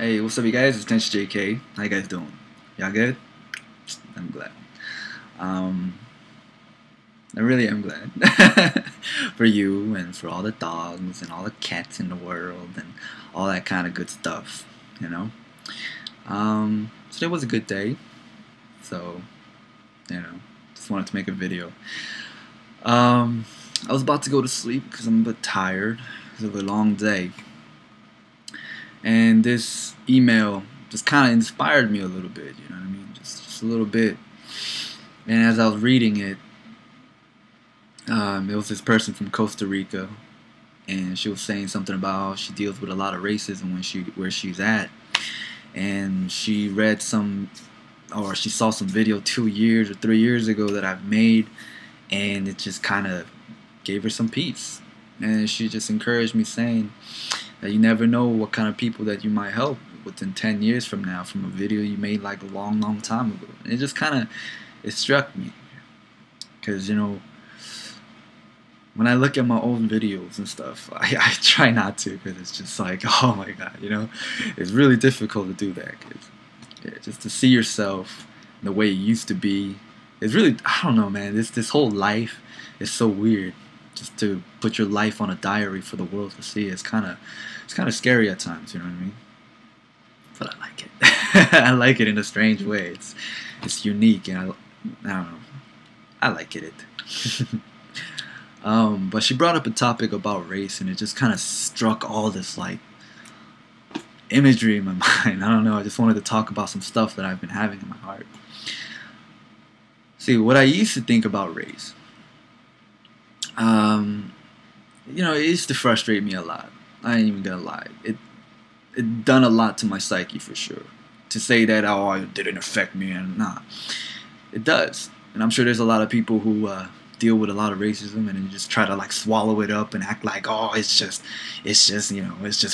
Hey, what's up, you guys? It's Tench JK. How you guys doing? Y'all good? I'm glad. Um, I really am glad for you and for all the dogs and all the cats in the world and all that kind of good stuff. You know. Today was a good day, so just wanted to make a video. I was about to go to sleep because I'm a bit tired because of a long day. And this email just kind of inspired me a little bit, you know what I mean? Just a little bit. And as I was reading it, it was this person from Costa Rica, and she was saying something about how she deals with a lot of racism where she's at. And she read she saw some video 2 years or 3 years ago that I've made, and it just kind of gave her some peace. And she just encouraged me, saying that you never know what kind of people that you might help within 10 years from now from a video you made like a long time ago. And it just kind of, it struck me, because when I look at my old videos and stuff, I try not to, because it's just like, oh my god, it's really difficult to do that, because just to see yourself the way it used to be, it's really, I don't know, man, this whole life is so weird. Just to put your life on a diary for the world to see, it's kind of scary at times, you know what I mean? But I like it. I like it in a strange way. It's unique, and I don't know, I like it. But she brought up a topic about race, and it just kind of struck all this like imagery in my mind. I don't know. I just wanted to talk about some stuff that I've been having in my heart. See, what I used to think about race. It used to frustrate me a lot. I ain't even gonna lie. It done a lot to my psyche, for sure. To say that, oh, it didn't affect me, and nah, it does. And I'm sure there's a lot of people who deal with a lot of racism and just try to like swallow it up and act like, oh, it's just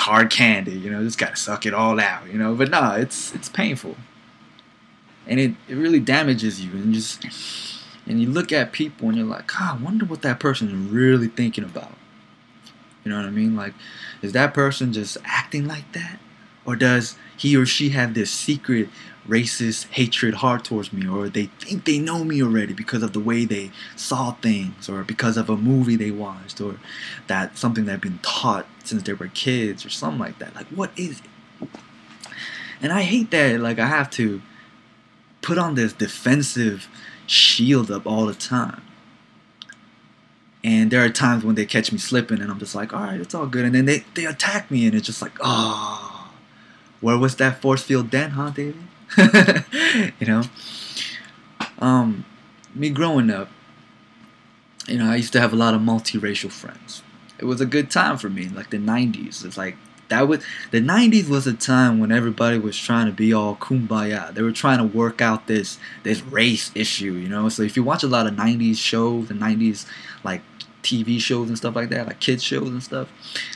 hard candy, just gotta suck it all out, But nah, it's painful, and it really damages you, and you look at people and you're like, God, I wonder what that person is really thinking about. You know what I mean? Like, is that person just acting like that? Or does he or she have this secret racist hatred heart towards me? Or they think they know me already because of the way they saw things, or because of a movie they watched, or that something they've been taught since they were kids, or something like that. Like, what is it? And I hate that, like, I have to put on this defensive shield up all the time. And there are times when they catch me slipping, and I'm just like, alright, it's all good. And then they attack me, and it's just like, oh, where was that force field then, huh, David? Me growing up, I used to have a lot of multiracial friends. It was a good time for me, like the 90s. It's like, the 90s was a time when everybody was trying to be all kumbaya. They were trying to work out this race issue, So if you watch a lot of 90s shows and 90s like TV shows and stuff like that, like kids shows and stuff,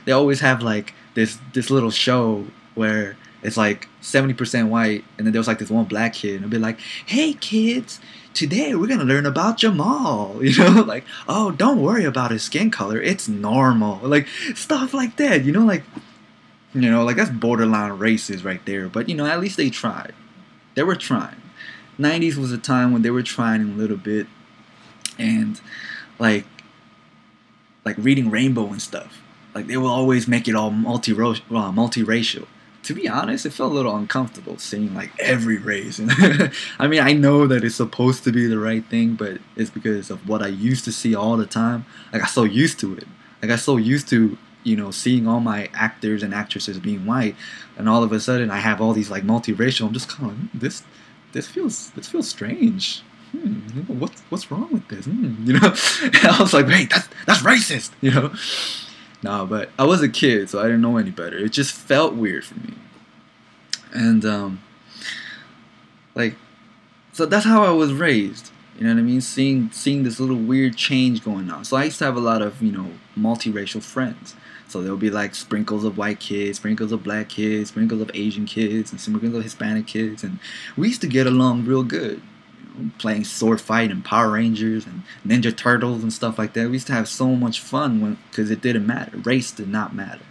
they always have like this little show where it's like 70% white, and then there was like this one black kid, and it'll be like, hey kids, today we're gonna learn about Jamal, like, oh, don't worry about his skin color, it's normal, like stuff like that, like that's borderline racist right there. But at least they tried. They were trying. 90s was a time when they were trying a little bit, and like reading Rainbow and stuff. Like, they will always make it all multiracial. To be honest, it felt a little uncomfortable seeing like every race. I mean, I know that it's supposed to be the right thing, but it's because of what I used to see all the time. Like, I got so used to it. I got so used to seeing all my actors and actresses being white, and all of a sudden I have all these like multiracial. I'm just kind of like, this feels strange. What's wrong with this? And I was like, wait, that's racist. No, but I was a kid, so I didn't know any better. It just felt weird for me, and so that's how I was raised. You know what I mean? Seeing this little weird change going on. So I used to have a lot of multiracial friends. So there'll be like sprinkles of white kids, sprinkles of black kids, sprinkles of Asian kids, and sprinkles of Hispanic kids, and we used to get along real good. Playing sword fight and Power Rangers and Ninja Turtles and stuff like that. We used to have so much fun because it didn't matter. Race did not matter.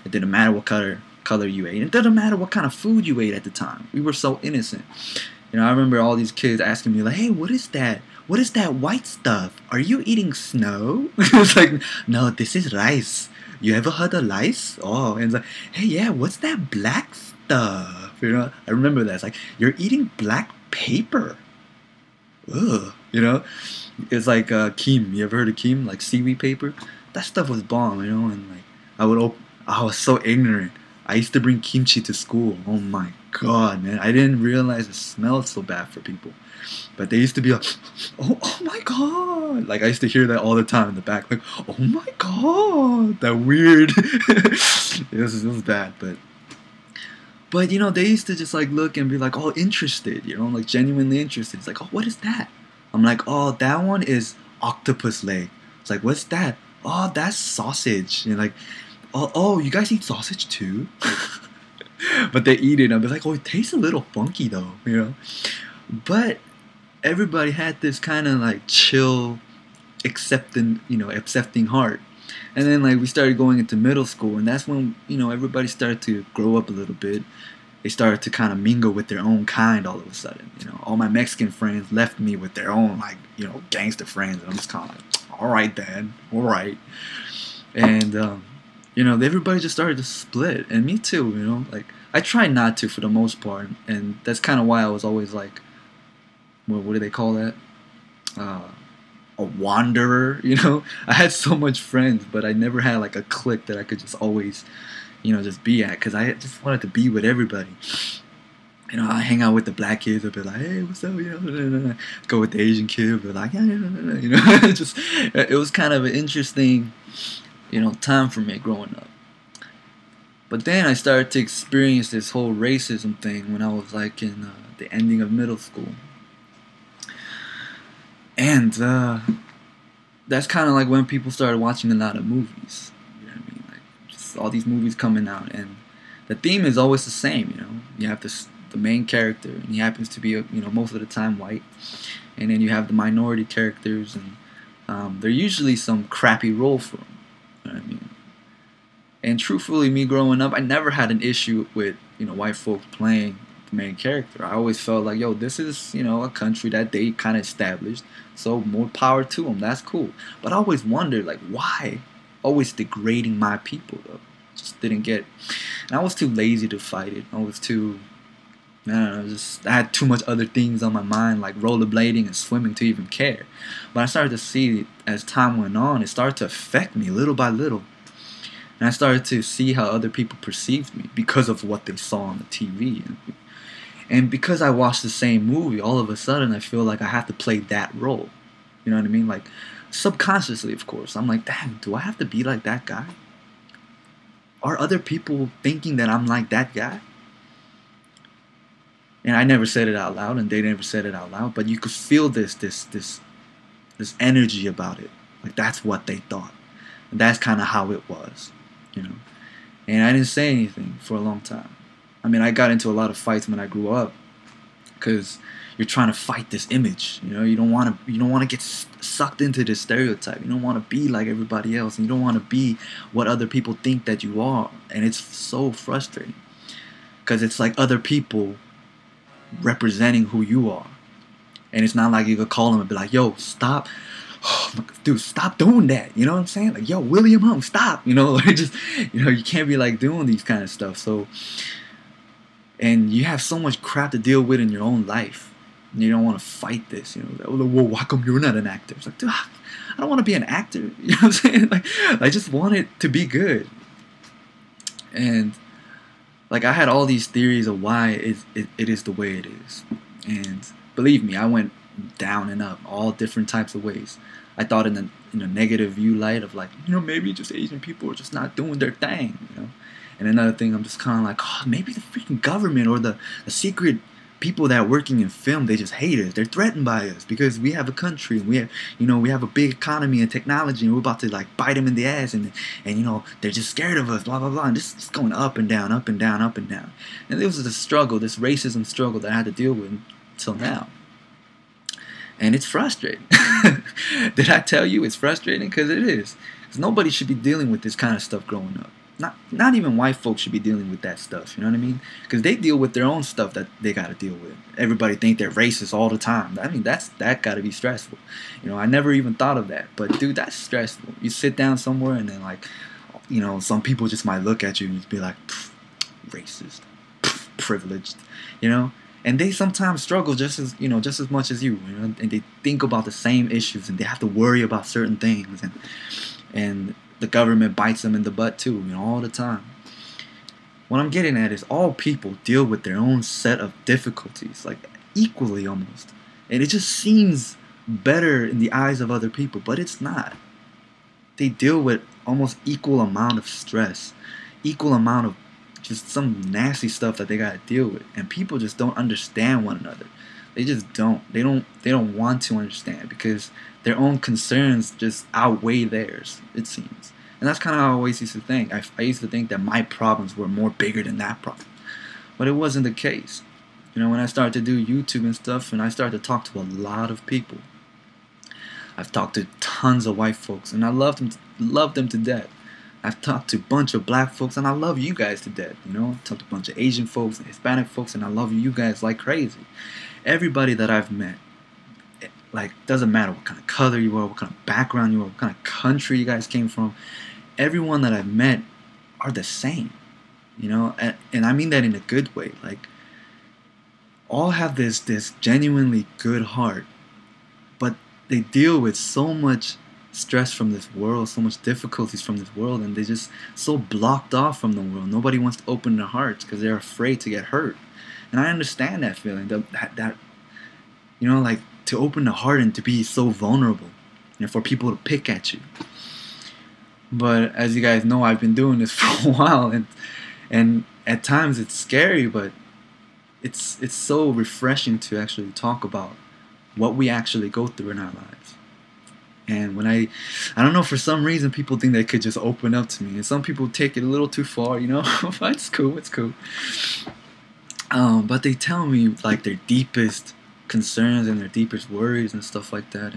It didn't matter what color color you ate. It doesn't matter what kind of food you ate at the time. We were so innocent. You know, I remember all these kids asking me like, "Hey, what is that? What is that white stuff? Are you eating snow?" It's like, "No, this is rice. You ever heard of rice?" Oh, and it's like, "Hey, yeah, what's that black stuff?" You know, I remember that. It's like, "You're eating black paper." Ugh, you know, it's like Kim. You ever heard of Kim? Like seaweed paper. That stuff was bomb, you know. And like, I was so ignorant. I used to bring kimchi to school. Oh my god, man! I didn't realize it smelled so bad for people. But they used to be like, oh my god! Like I used to hear that all the time in the back, like, oh my god, that weird. It was bad, but you know, they used to just like look and be like, oh, interested, you know, like genuinely interested. It's like, oh, what is that? I'm like, oh, that one is octopus leg. It's like, what's that? Oh, that's sausage. And like, oh, you guys eat sausage too? But they eat it, and I'll be like, oh, it tastes a little funky though, you know. But everybody had this kind of like chill, accepting heart. And then like we started going into middle school, and that's when, you know, everybody started to grow up a little bit. They started to kind of mingle with their own kind all of a sudden. You know, all my Mexican friends left me with their own, like, you know, gangster friends, and I'm just kind of like, all right, Dad, all right. And you know, everybody just started to split, and me too. You know, like I tried not to for the most part, and that's kind of why I was always like, what do they call that? A wanderer, you know. I had so much friends, but I never had like a clique that I could just always, you know, just be at, because I just wanted to be with everybody. You know, I hang out with the black kids, I'd be like, hey, what's up, you know. Go with the Asian kid, be like, yeah, you know. It was kind of an interesting, you know, time for me growing up. But then I started to experience this whole racism thing when I was like in the ending of middle school. And that's kind of like when people started watching a lot of movies. You know what I mean? Like, just all these movies coming out, and the theme is always the same. You know, you have the main character, and he happens to be, you know, most of the time white, and then you have the minority characters, and they're usually some crappy role for them. You know what I mean? And truthfully, me growing up, I never had an issue with, you know, white folks playing the main character. I always felt like, yo, this is, you know, a country that they kind of established, so more power to them. That's cool. But I always wondered, like, why always degrading my people, though? Just didn't get. And I was too lazy to fight it. I was too, I don't know, I had too much other things on my mind, like rollerblading and swimming, to even care. But I started to see, as time went on, it started to affect me little by little. And I started to see how other people perceived me because of what they saw on the TV. And because I watched the same movie, all of a sudden I feel like I have to play that role. You know what I mean? Like, subconsciously, of course. I'm like, damn, do I have to be like that guy? Are other people thinking that I'm like that guy? And I never said it out loud, and they never said it out loud, but you could feel this energy about it. Like, that's what they thought. And that's kind of how it was, you know. And I didn't say anything for a long time. I mean, I got into a lot of fights when I grew up, because you're trying to fight this image. You know, you don't want to get sucked into this stereotype. You don't want to be like everybody else, and you don't want to be what other people think that you are. And it's so frustrating, because it's like other people representing who you are, and it's not like you could call them and be like, yo, stop. Oh, dude, stop doing that. You know what I'm saying? Like, yo, William Hung, stop. You know, like, just, you know, you can't be like doing these kind of stuff. So, and you have so much crap to deal with in your own life, and you don't want to fight this. You know, like, well, why come you're not an actor? It's like, dude, I don't want to be an actor. You know what I'm saying? Like, I just want it to be good. And like, I had all these theories of why it is the way it is. And believe me, I went down and up, all different types of ways. I thought in a negative view light of like, you know, maybe just Asian people are just not doing their thing, you know. And another thing, I'm just kind of like, oh, maybe the freaking government or the secret people that are working in film, they just hate us. They're threatened by us because we have a country, and we have, you know, we have a big economy and technology, and we're about to like bite them in the ass, and you know, they're just scared of us, blah blah blah. And this is going up and down, up and down, up and down. And this was a struggle, this racism struggle that I had to deal with until now. And it's frustrating. Did I tell you it's frustrating? Because it is. Because nobody should be dealing with this kind of stuff growing up. not even white folks should be dealing with that stuff. You know what I mean? Because they deal with their own stuff that they got to deal with. Everybody think they're racist all the time. I mean, that got to be stressful. You know, I never even thought of that. But dude, that's stressful. You sit down somewhere and then like, you know, some people just might look at you and just be like, racist, privileged, you know. And they sometimes struggle just as much as you know, and they think about the same issues and they have to worry about certain things, and the government bites them in the butt too, you know, all the time. What I'm getting at is all people deal with their own set of difficulties, like equally almost. And it just seems better in the eyes of other people, but it's not. They deal with almost equal amount of stress, equal amount of just some nasty stuff that they gotta deal with. And people just don't understand one another. They just don't. They don't want to understand because their own concerns just outweigh theirs, it seems. And that's kind of how I always used to think. I used to think that my problems were more bigger than that problem. But it wasn't the case. You know, when I started to do YouTube and stuff, and I started to talk to a lot of people. I've talked to tons of white folks, and I love them to death. I've talked to a bunch of black folks, and I love you guys to death. You know, I've talked to a bunch of Asian folks and Hispanic folks, and I love you guys like crazy. Everybody that I've met, like, doesn't matter what kind of color you are, what kind of background you are, what kind of country you guys came from. Everyone that I've met are the same, you know, and I mean that in a good way. Like, all have this genuinely good heart, but they deal with so much stress from this world, so much difficulties from this world, and they're just so blocked off from the world. Nobody wants to open their hearts because they're afraid to get hurt. And I understand that feeling, that you know, like, to open the heart and to be so vulnerable, and for people to pick at you. But as you guys know, I've been doing this for a while, and at times it's scary, but it's so refreshing to actually talk about what we actually go through in our lives. And when I don't know, for some reason people think they could just open up to me, and some people take it a little too far, you know. But it's cool, it's cool. But they tell me like their deepest concerns and their deepest worries and stuff like that,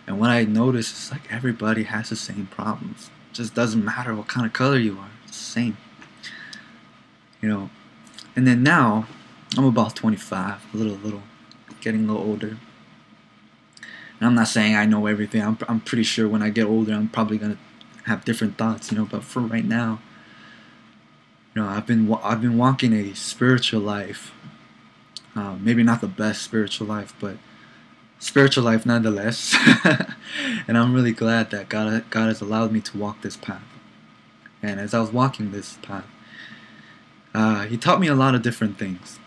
and what I notice is like everybody has the same problems. It just doesn't matter what kind of color you are, it's the same, you know. And then now I'm about 25, a little getting a little older, and I'm not saying I know everything. I'm pretty sure when I get older I'm probably gonna have different thoughts, you know. But for right now, you know, I've been walking a spiritual life. Maybe not the best spiritual life, but spiritual life nonetheless. And I'm really glad that God has allowed me to walk this path. And as I was walking this path, He taught me a lot of different things.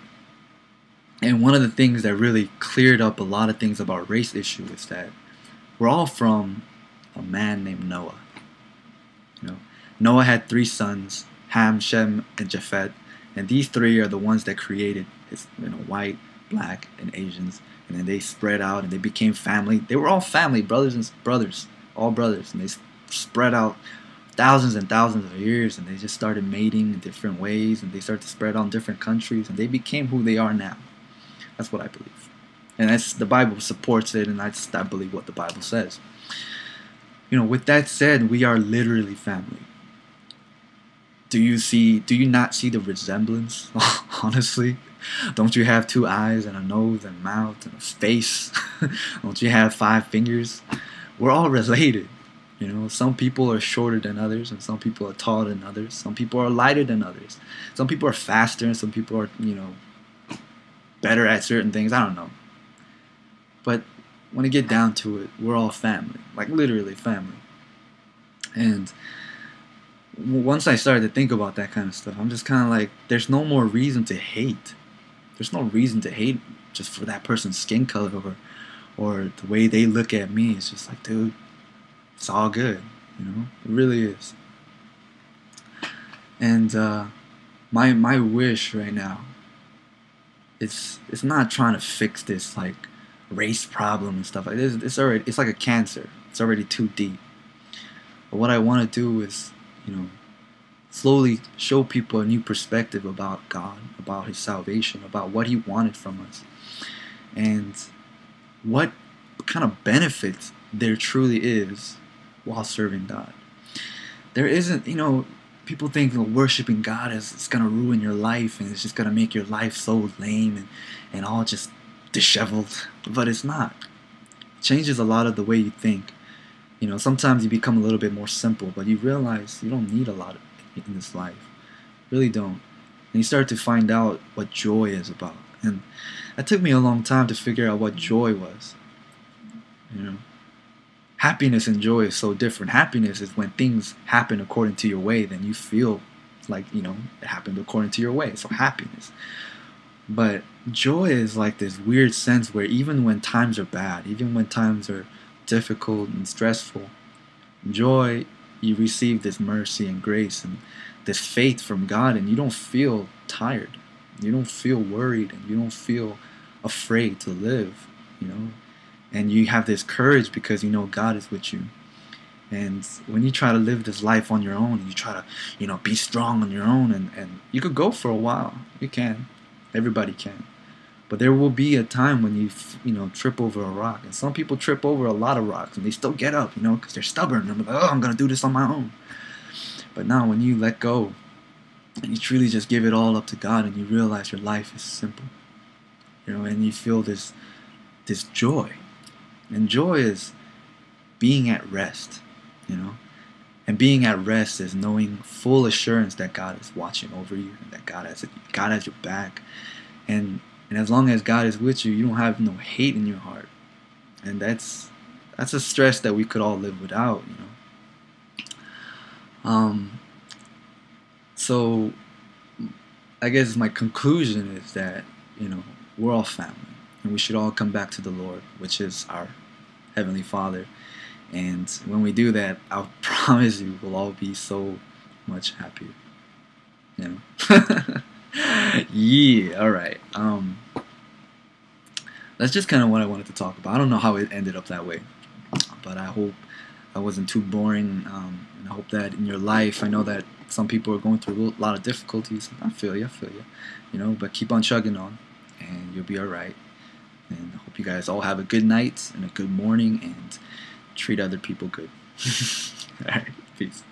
And one of the things that really cleared up a lot of things about race issue is that we're all from a man named Noah. You know, Noah had 3 sons, Ham, Shem, and Japheth, and these 3 are the ones that created his, you know, white, black, and Asians, and then they spread out and they became family. They were all family, brothers, all brothers, and they spread out thousands and thousands of years, and they just started mating in different ways, and they started to spread on different countries, and they became who they are now. That's what I believe, and that's, the Bible supports it, and I believe what the Bible says. You know, with that said, we are literally family. Do you not see the resemblance? Honestly, don't you have 2 eyes and a nose and mouth and a face? Don't you have 5 fingers? We're all related. You know, some people are shorter than others, and some people are taller than others. Some people are lighter than others. Some people are faster, and some people are, you know, better at certain things. I don't know. But when you get down to it, we're all family, like literally family. And once I started to think about that kind of stuff, I'm just kind of like, there's no more reason to hate. There's no reason to hate just for that person's skin color or the way they look at me. It's just like, dude, it's all good, you know. It really is. And my wish right now, it's not trying to fix this like race problem and stuff like this. It's like a cancer. It's already too deep. But what I want to do is, you know, slowly show people a new perspective about God, about His salvation, about what He wanted from us, and what kind of benefits there truly is while serving God. There isn't, you know, people think worshiping God is it's gonna ruin your life and it's just gonna make your life so lame and all just disheveled. But it's not. It changes a lot of the way you think. Sometimes you become a little bit more simple, but you realize you don't need a lot in this life. Really don't. And you start to find out what joy is about. And that took me a long time to figure out what joy was. Happiness and joy is so different. Happiness is when things happen according to your way, then you feel like, it happened according to your way. So happiness. But joy is like this weird sense where even when times are bad, even when times are difficult and stressful, joy, you receive this mercy and grace and this faith from God, and you don't feel tired. You don't feel worried, and you don't feel afraid to live, and you have this courage because God is with you. And when you try to live this life on your own, you try to be strong on your own, and you could go for a while. You can. Everybody can. But there will be a time when you trip over a rock. And some people trip over a lot of rocks and they still get up, because they're stubborn. And they're like, oh, I'm going to do this on my own. But now when you let go and you truly just give it all up to God and you realize your life is simple, and you feel this joy. And joy is being at rest, And being at rest is knowing full assurance that God is watching over you and that God has your back. And as long as God is with you, you don't have no hate in your heart. And that's a stress that we could all live without, So I guess my conclusion is that, we're all family. And we should all come back to the Lord, which is our Heavenly Father. And when we do that, I promise you we'll all be so much happier. Yeah, alright. That's just kind of what I wanted to talk about. I don't know how it ended up that way, but I hope I wasn't too boring. And I hope that in your life, I know that some people are going through a lot of difficulties. I feel you, but keep on chugging on, and you'll be alright. And I hope you guys all have a good night and a good morning, and treat other people good. Alright, peace.